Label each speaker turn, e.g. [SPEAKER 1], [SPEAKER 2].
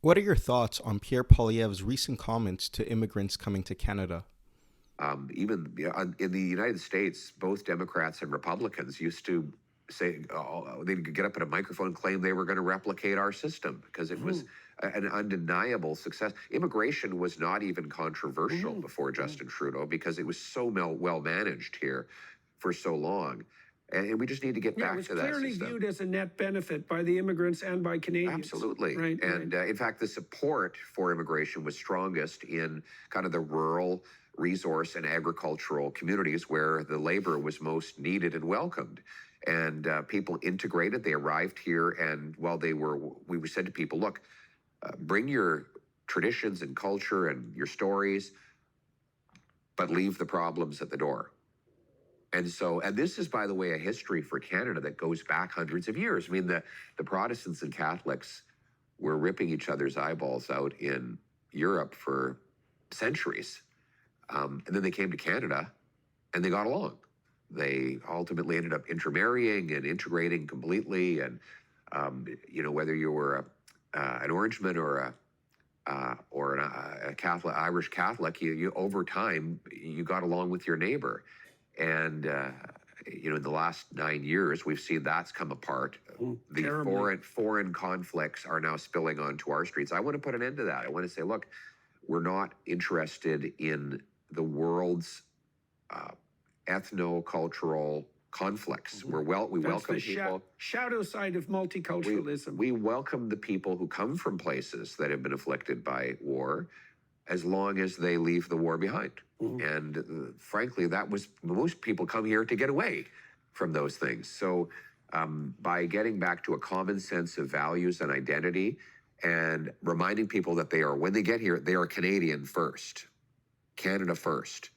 [SPEAKER 1] What are your thoughts on Pierre Poilievre's recent comments to immigrants coming to Canada?
[SPEAKER 2] Even in the United States, both Democrats and Republicans used to say they'd get up at a microphone and claim they were going to replicate our system because it was an undeniable success. Immigration was not even controversial before Justin Trudeau because it was so well managed here for so long. And we just need to get
[SPEAKER 3] Yeah, it
[SPEAKER 2] back
[SPEAKER 3] was
[SPEAKER 2] to that
[SPEAKER 3] clearly
[SPEAKER 2] system.
[SPEAKER 3] viewed as a net benefit by the immigrants and by Canadians.
[SPEAKER 2] Absolutely.
[SPEAKER 3] Right.
[SPEAKER 2] And in fact, the support for immigration was strongest in kind of the rural, resource, and agricultural communities where the labor was most needed and welcomed. And people integrated, they arrived here, and while we said to people, look, bring your traditions and culture and your stories, but leave the problems at the door. And this is, by the way, a history for Canada that goes back hundreds of years. I mean, the Protestants and Catholics were ripping each other's eyeballs out in Europe for centuries. And then they came to Canada and they got along. They ultimately ended up intermarrying and integrating completely. And, whether you were an Orangeman or a Catholic, Irish Catholic, you over time, you got along with your neighbor. And, in the last 9 years, we've seen that's come apart. The foreign conflicts are now spilling onto our streets. I want to put an end to that. I want to say, look, we're not interested in the world's ethno-cultural conflicts. We welcome people.
[SPEAKER 3] Shadow side of multiculturalism.
[SPEAKER 2] We welcome the people who come from places that have been afflicted by war, as long as they leave the war behind. And frankly, most people come here to get away from those things. So by getting back to a common sense of values and identity and reminding people that when they get here, they are Canadian first, Canada first.